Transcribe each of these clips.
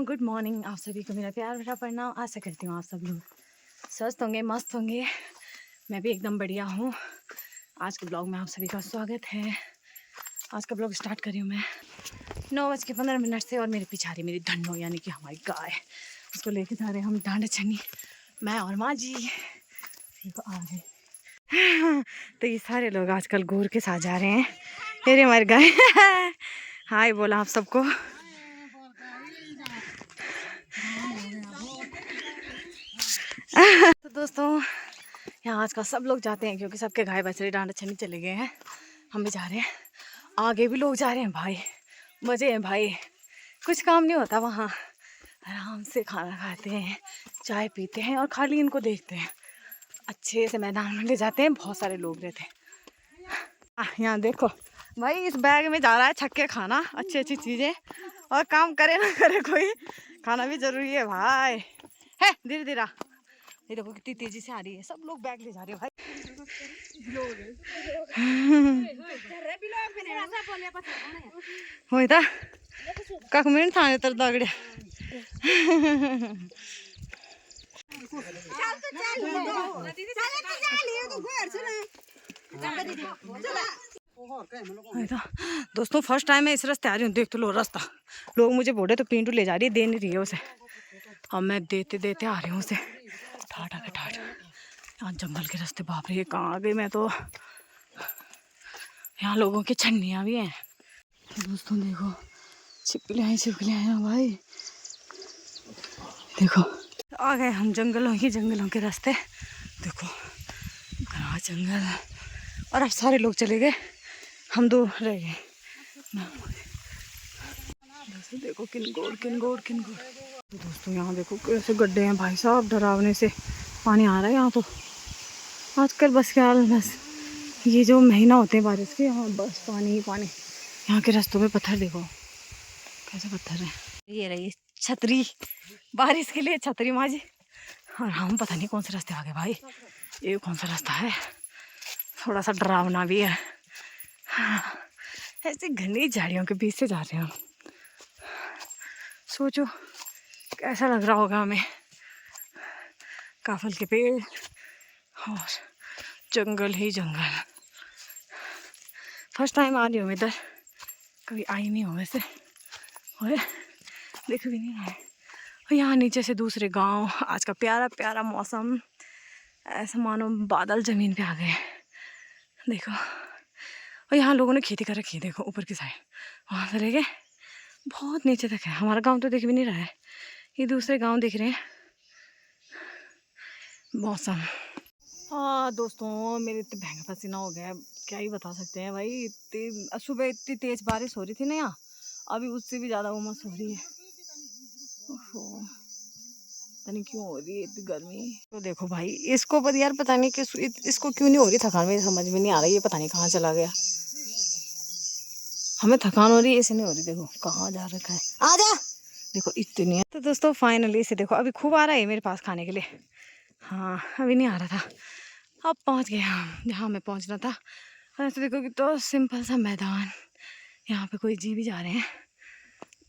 Good morning आप सभी को मेरा प्यार भरा प्रणाम। आशा करती हूँ आप सब लोग स्वस्थ होंगे, मस्त होंगे। मैं भी एकदम बढ़िया हूँ। आज के ब्लॉग में आप सभी का स्वागत है। आज का ब्लॉग स्टार्ट करी हूँ मैं 9:15 से, और मेरे पीछे आ रही मेरी धन्नो यानी कि हमारी गाय। उसको लेके जा रहे हैं हम डांड छनी, मैं और माँ जी आ रहे। तो ये सारे लोग आजकल गोर के साथ जा रहे हैं। ये हमारी गाय हाय बोला आप सबको। तो दोस्तों यहाँ आज का सब लोग जाते हैं क्योंकि सबके गाय बछड़े डांड छनी चले गए हैं। हम भी जा रहे हैं, आगे भी लोग जा रहे हैं भाई। मज़े हैं भाई, कुछ काम नहीं होता वहाँ। आराम से खाना खाते हैं, चाय पीते हैं और खाली इनको देखते हैं। अच्छे से मैदान में ले जाते हैं, बहुत सारे लोग रहते हैं। यहाँ देखो भाई, इस बैग में जा रहा है छक्के खाना, अच्छी अच्छी चीज़ें। और काम करे ना करे कोई, खाना भी ज़रूरी है भाई। है धीरे धीरे। ये देखो कितनी तेजी से आ रही है, सब लोग बैग ले जा रहे हैं भाई। होता कख मिनट थाने तर दगड़े। दोस्तों फर्स्ट टाइम मैं इस रास्ते आ रही हूँ। देख तो लो रास्ता, लोग मुझे बोले तो पिंटू ले जा रही है, दे नहीं रही है उसे। अब मैं देते देते आ रही हूँ उसे। ठाठ आगे ठाठ, यहाँ जंगल के रास्ते। बाप रे कहाँ आ गई मैं तो। यहाँ लोगों की छन्नियाँ भी हैं। दोस्तों देखो छिपकलियाँ हैं भाई। देखो आ गए हम जंगलों के रास्ते। देखो घना जंगल, और अब सारे लोग चले गए, हम दो रह गए। देखो किनगोड़। तो दोस्तों यहाँ देखो कैसे गड्ढे हैं भाई साहब, डरावने से पानी आ रहा है यहाँ तो। आजकल बस ख्याल बस ये जो महीना होते हैं बारिश के, यहाँ बस पानी ही पानी। यहाँ के रास्तों में पत्थर देखो कैसे पत्थर हैं। ये रही छतरी, बारिश के लिए छतरी माँ जी। और हम पता नहीं कौन से रास्ते आ गए भाई। ये कौन सा रास्ता है, थोड़ा सा डरावना भी है। हाँ, ऐसे घनी झाड़ियों के बीच से जा रहे हैं हम। सोचो कैसा लग रहा होगा हमें। काफल के पेड़ और जंगल ही जंगल। फर्स्ट टाइम आ रही हूँ इधर, कभी आई नहीं हूँ वैसे, और देख भी नहीं है। और यहाँ नीचे से दूसरे गांव। आज का प्यारा प्यारा मौसम, ऐसा मानो बादल ज़मीन पे आ गए। देखो, और यहाँ लोगों ने खेती कर रखी है। देखो ऊपर की साइड वहाँ से लेके बहुत नीचे तक है। हमारा गांव तो दिख भी नहीं रहा है, ये दूसरे गांव दिख रहे हैं। मौसम हाँ दोस्तों, मेरे इतने भयंकर पसीना हो गया है, क्या ही बता सकते हैं भाई। इतनी सुबह इतनी तेज़ बारिश हो रही थी ना यहाँ, अभी उससे भी ज़्यादा उमस हो रही है। पता नहीं क्यों हो रही है इतनी गर्मी। तो देखो भाई इसको पर यार पता नहीं किस इसको क्यों नहीं हो रही थकान, मेरी समझ में नहीं आ रही है। पता नहीं कहाँ चला गया। हमें थकान हो रही है, इसे नहीं हो रही। देखो कहाँ जा रखा है, आ जा। देखो इतनी है। तो दोस्तों फाइनली इसे देखो, अभी खूब आ रहा है मेरे पास खाने के लिए। हाँ अभी नहीं आ रहा था, अब पहुँच गए हम जहाँ हमें पहुँचना था। और तो देखो कि तो सिंपल सा मैदान, यहाँ पे कोई जी भी जा रहे हैं।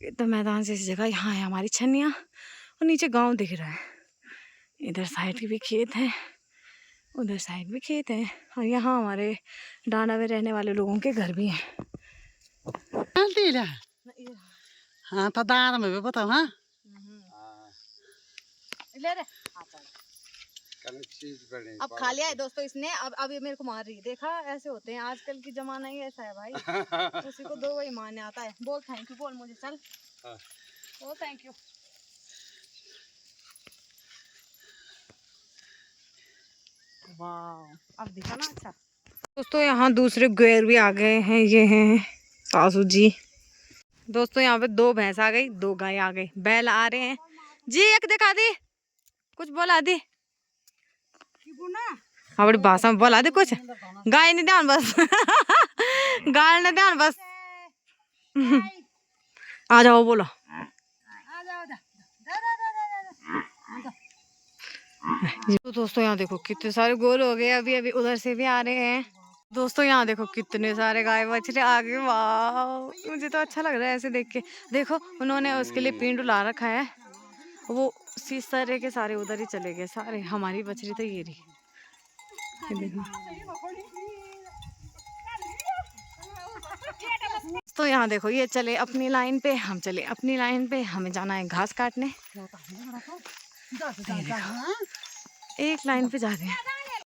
ये तो मैदान से इस जगह, यहाँ है हमारी छन्नियाँ और नीचे गांव दिख रहा है। इधर साइड भी खेत है, उधर साइड भी खेत है, और यहाँ हमारे डांडा में रहने वाले लोगों के घर भी हैं। हाँ तो दादा में भी बताओ। हाँ अब खा लिया है दोस्तों इसने। अब ये मेरे को मार रही है। देखा ऐसे होते हैं आजकल की जमाना ही ऐसा है भाई। उसी को दो वही मारने आता है। बोल थैंक यू, बोल मुझे चल। बोल थैंक यू। वाह अब दिखा ना अच्छा। दोस्तों यहाँ दूसरे गैर भी आ गए हैं, ये हैं सासू जी। दोस्तों यहाँ पे 2 भैंस आ गई, 2 गाय आ गई, बैल आ रहे हैं जी। एक दिखा दी, कुछ बोला दी, हाँ बड़ी भाषा में बोला दे कुछ। गाय ने ध्यान बस गाय ने ध्यान बस। आ जाओ बोलो। तो दोस्तों यहाँ देखो कितने सारे गोल हो गए। अभी अभी उधर से भी आ रहे हैं। दोस्तों यहाँ देखो कितने सारे गाय बछड़े आगे, वाह मुझे तो अच्छा लग रहा है ऐसे देख के। देखो उन्होंने उसके लिए पिंड ला रखा है, वो सारे के सारे उधर ही चले गए सारे। हमारी बछड़ी तो ये रही, ये देखो। तो यहाँ देखो ये चले अपनी लाइन पे, हम चले अपनी लाइन पे, हमें जाना है घास काटने। एक लाइन पे जा रहे हैं,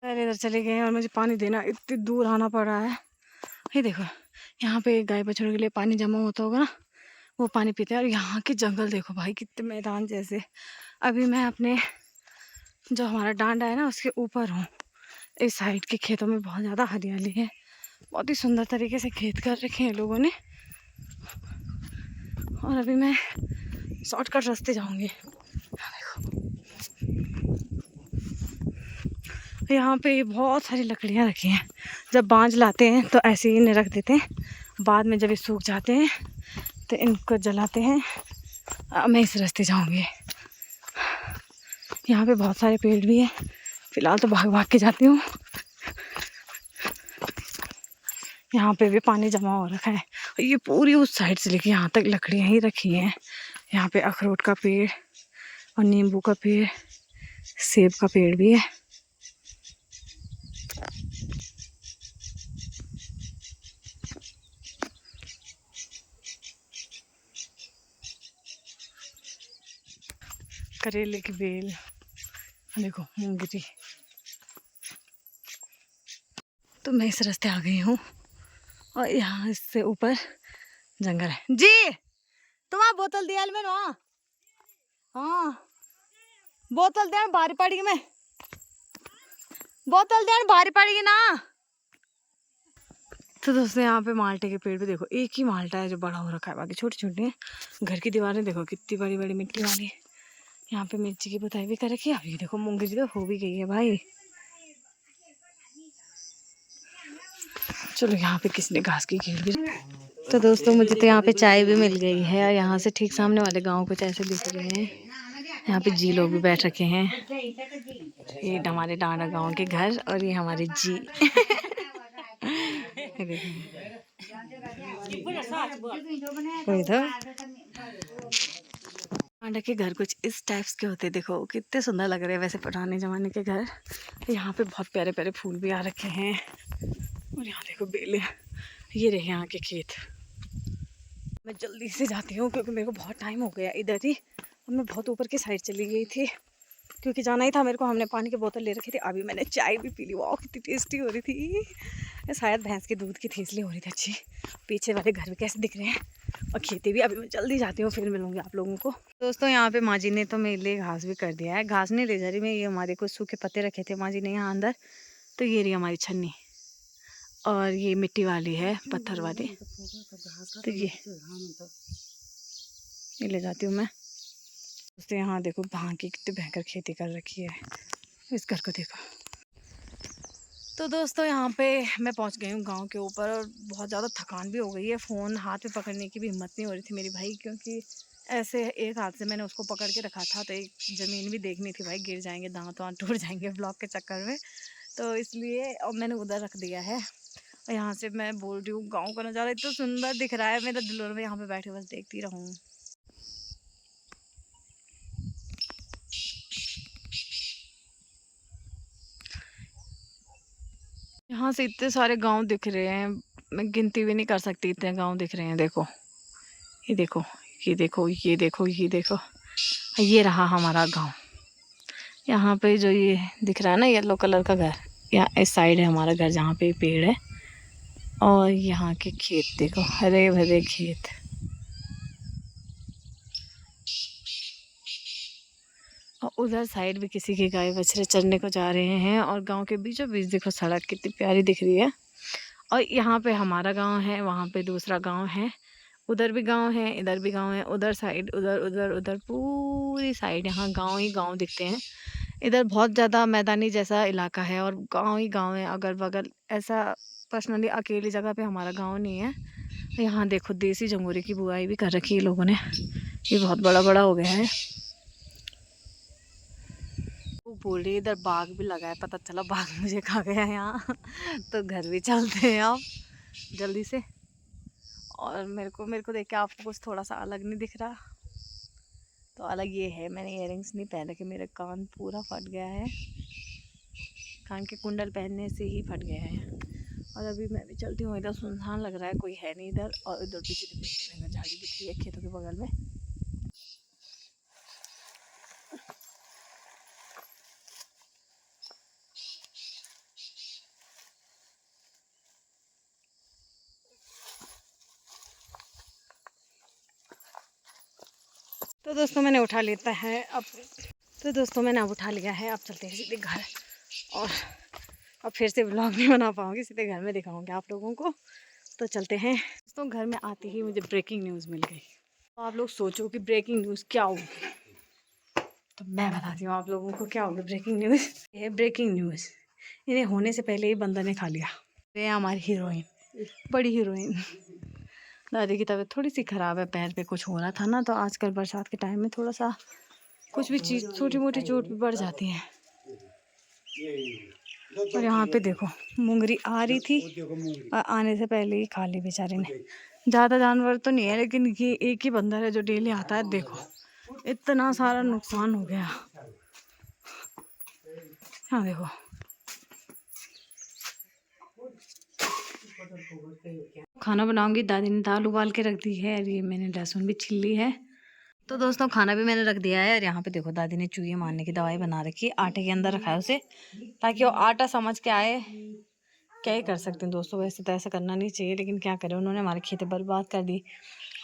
पहले इधर चले गए और मुझे पानी देना, इतनी दूर आना पड़ रहा है। ये देखो यहाँ पे गाय बछड़ों के लिए पानी जमा होता होगा ना, वो पानी पीते हैं। और यहाँ के जंगल देखो भाई कितने मैदान जैसे। अभी मैं अपने जो हमारा डांडा है ना उसके ऊपर हूँ। इस साइड के खेतों में बहुत ज़्यादा हरियाली है, बहुत ही सुंदर तरीके से खेत कर रखे हैं लोगों ने। और अभी मैं शॉर्टकट रास्ते जाऊंगी। देखो यहाँ पे बहुत सारी लकड़ियाँ रखी हैं, जब बांझ लाते हैं तो ऐसे ही इन्हें रख देते हैं, बाद में जब ये सूख जाते हैं तो इनको जलाते हैं। मैं इस रास्ते जाऊंगी। यहाँ पे बहुत सारे पेड़ भी हैं, फिलहाल तो भाग भाग के जाती हूँ। यहाँ पे भी पानी जमा हो रखा है, ये पूरी उस साइड से लेके यहाँ तक लकड़ियाँ ही रखी हैं। यहाँ पे अखरोट का पेड़ और नींबू का पेड़, सेब का पेड़ भी है। करेले की बेल, देखो मूंगरी। तो मैं इस रास्ते आ गई हूँ और यहाँ इससे ऊपर जंगल है। जी तुम्हारा बोतल दिया में ना, हाँ बोतल दे, भारी पड़ेगी, मैं बोतल दे भारी पड़ेगी ना। तो दोस्तों यहाँ पे माल्टे के पेड़ भी देखो, एक ही माल्टा है जो बड़ा हो रखा है, बाकी छोटे छोटे हैं। घर की दीवारें देखो कितनी बड़ी बड़ी मिट्टी वाली है। यहाँ पे मिर्ची की बुताई भी कर रखी है। अब ये देखो मूंगरी तो हो भी गई है भाई। चलो यहाँ पे किसने घास की घेर भी। तो दोस्तों मुझे तो यहाँ पे चाय भी मिल गई है, और यहाँ से ठीक सामने वाले गांव कुछ ऐसे दिख रहे हैं। यहाँ पे जी लोग भी बैठ रखे हैं। ये हमारे डांडा गांव के घर, और ये हमारे जी। डांडा के घर कुछ इस टाइप्स के होते, देखो कितने सुंदर लग रहे हैं वैसे पुराने जमाने के घर। यहाँ पे बहुत प्यारे प्यारे फूल भी आ रखे हैं। और यहाँ देखो बेले, ये रहे यहाँ के खेत। मैं जल्दी से जाती हूँ क्योंकि मेरे को बहुत टाइम हो गया इधर ही, और मैं बहुत ऊपर की साइड चली गई थी क्योंकि जाना ही था मेरे को। हमने पानी की बोतल ले रखी थी, अभी मैंने चाय भी पी ली। वाह कितनी टेस्टी हो रही थी, शायद भैंस के दूध की थी इसलिए हो रही थी अच्छी। पीछे वाले घर भी कैसे दिख रहे हैं, और खेती भी। अभी मैं जल्दी जाती हूँ, फिर मिलूंगी आप लोगों को। दोस्तों यहाँ पे माँ जी ने तो मेरे लिए घास भी कर दिया है। घास नहीं ले जा रही मैं, ये हमारे कुछ सूखे पत्ते रखे थे माँ जी ने यहाँ अंदर, तो ये रही हमारी छन्नी, और ये मिट्टी वाली है पत्थर वाली, तो ये ले जाती हूँ मैं। दोस्तों यहाँ देखो भांग की कितनी भयंकर खेती कर रखी है, इस घर को देखो। तो दोस्तों यहाँ पे मैं पहुँच गई हूँ गांव के ऊपर, और बहुत ज़्यादा थकान भी हो गई है। फ़ोन हाथ में पकड़ने की भी हिम्मत नहीं हो रही थी मेरी भाई, क्योंकि ऐसे एक हाथ से मैंने उसको पकड़ के रखा था, तो एक ज़मीन भी देखनी थी भाई, गिर जाएंगे, दांत वाँत टूट जाएंगे ब्लॉक के चक्कर में, तो इसलिए और मैंने उधर रख दिया है। और यहाँ से मैं बोल रही हूँ गाँव का नज़ारा इतना सुंदर दिख रहा है, मेरा दिल हो रहा है यहाँ पे बैठे बस देखती रहूँ। यहाँ से इतने सारे गांव दिख रहे हैं, मैं गिनती भी नहीं कर सकती, इतने गांव दिख रहे हैं। देखो ये देखो, ये देखो, ये देखो, ये देखो, ये रहा हमारा गांव। यहाँ पे जो ये दिख रहा है ना येलो कलर का घर, यहाँ इस साइड है हमारा घर जहाँ पे पेड़ है, और यहाँ के खेत देखो, हरे भरे खेत। और उधर साइड भी किसी के गाय बछड़े चरने को जा रहे हैं, और गांव के बीचों बीच देखो सड़क कितनी प्यारी दिख रही है। और यहाँ पे हमारा गांव है, वहाँ पे दूसरा गांव है, उधर भी गांव है, इधर भी गांव है, उधर साइड, उधर उधर उधर पूरी साइड यहाँ गांव ही गांव दिखते हैं। इधर बहुत ज़्यादा मैदानी जैसा इलाका है और गांव ही गांव है अगल बगल। ऐसा पर्सनली अकेली जगह पे हमारा गांव नहीं है। यहाँ देखो देसी जंगूरे की बुआई भी कर रखी है लोगों ने, ये बहुत बड़ा बड़ा हो गया है। बोल रही है इधर बाघ भी लगा है, पता चला बाघ मुझे खा गया यहाँ। तो घर भी चलते हैं अब जल्दी से। और मेरे को देख के आपको कुछ थोड़ा सा अलग नहीं दिख रहा? तो अलग ये है, मैंने इयररिंग्स नहीं पहन रखे, मेरा कान पूरा फट गया है, कान के कुंडल पहनने से ही फट गया है। और अभी मैं भी चलती हूँ, इधर सुनसान लग रहा है, कोई है नहीं इधर। और इधर पीछे झाड़ी दिख रही है खेतों के बगल में। तो दोस्तों मैंने उठा लेता है अब अब उठा लिया है। अब चलते हैं सीधे घर। और अब फिर से व्लॉग नहीं बना पाऊँगी, सीधे घर में दिखाऊंगी आप लोगों को। तो चलते हैं दोस्तों। घर में आते ही मुझे ब्रेकिंग न्यूज़ मिल गई। तो आप लोग सोचो कि ब्रेकिंग न्यूज़ क्या होगी, तो मैं बताती हूँ आप लोगों को क्या होगी ब्रेकिंग न्यूज़। ये है ब्रेकिंग न्यूज़, इन्हें होने से पहले ही बंदर ने खा लिया। ये हमारी हीरोइन, बड़ी हीरोइन। दादी की तबीयत थोड़ी सी ख़राब है, पैर पे कुछ हो रहा था ना, तो आजकल बरसात के टाइम में थोड़ा सा कुछ भी चीज़ छोटी मोटी चोट भी बढ़ जाती है। और यहाँ पे देखो मुंगरी आ रही थी और आने से पहले ही खा ली बेचारे ने। ज़्यादा जानवर तो नहीं है, लेकिन ये एक ही बंदर है जो डेली आता है। देखो इतना सारा नुकसान हो गया। हाँ देखो, खाना बनाऊंगी। दादी ने दाल उबाल के रख दी है और ये मैंने लहसुन भी छील ली है। तो दोस्तों खाना भी मैंने रख दिया है। और यहाँ पे देखो दादी ने चूहे मारने की दवाई बना रखी है, आटे के अंदर रखा है उसे, ताकि वो आटा समझ के आए। क्या ही कर सकते हैं दोस्तों, वैसे तो ऐसा करना नहीं चाहिए, लेकिन क्या करें, उन्होंने हमारे खेतें बर्बाद कर दी।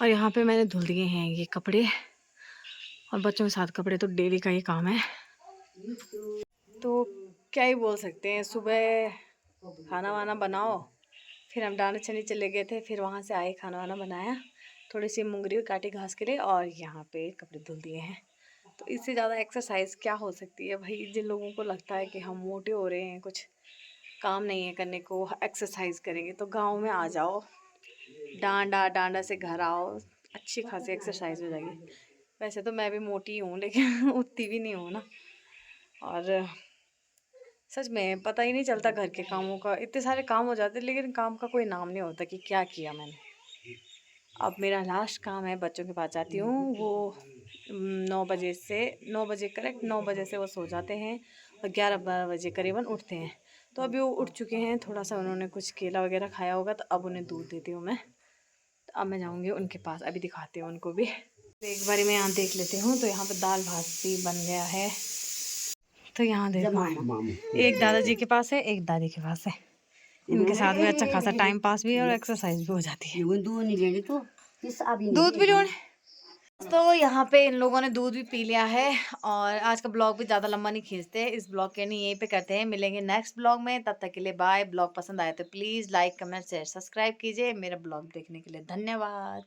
और यहाँ पे मैंने धुल दिए हैं ये कपड़े, और बच्चों के साथ कपड़े तो डेली का ही काम है। तो क्या ही बोल सकते हैं, सुबह खाना वाना बनाओ, फिर हम डांडा चने चले गए थे, फिर वहाँ से आए, खाना वाना बनाया, थोड़ी सी मुंगरी काटी घास के लिए, और यहाँ पे कपड़े धुल दिए हैं। तो इससे ज़्यादा एक्सरसाइज क्या हो सकती है भाई। जिन लोगों को लगता है कि हम मोटे हो रहे हैं, कुछ काम नहीं है करने को, एक्सरसाइज करेंगे, तो गांव में आ जाओ, डांडा से घर आओ, अच्छी खासी एक्सरसाइज हो जाएगी। वैसे तो मैं भी मोटी हूँ, लेकिन उतनी भी नहीं हूँ ना। और सच में पता ही नहीं चलता घर के कामों का, इतने सारे काम हो जाते हैं, लेकिन काम का कोई नाम नहीं होता कि क्या किया मैंने। अब मेरा लास्ट काम है, बच्चों के पास जाती हूँ। वो 9 बजे करेक्ट 9 बजे से वो सो जाते हैं और 11-12 बजे करीबन उठते हैं। तो अभी वो उठ चुके हैं, थोड़ा सा उन्होंने कुछ केला वगैरह खाया होगा, तो अब उन्हें दूध देती हूँ मैं। तो अब मैं जाऊँगी उनके पास, अभी दिखाती हूँ उनको भी। तो एक बारी मैं यहाँ देख लेती हूँ। तो यहाँ पर दाल भात भी बन गया है। तो यहाँ देखो, एक दादाजी के पास है, एक दादी के पास है। इनके साथ भी अच्छा खासा टाइम पास भी है और एक्सरसाइज भी हो जाती है। दूध भी लोने। तो यहाँ पे इन लोगों ने दूध भी पी लिया है। और आज का ब्लॉग भी ज़्यादा लंबा नहीं खींचते, इस ब्लॉग के नहीं यहीं पे करते हैं। मिलेंगे नेक्स्ट ब्लॉग में, तब तक के लिए बाय। ब्लॉग पसंद आए तो please like comment share subscribe कीजिए। मेरा ब्लॉग देखने के लिए धन्यवाद।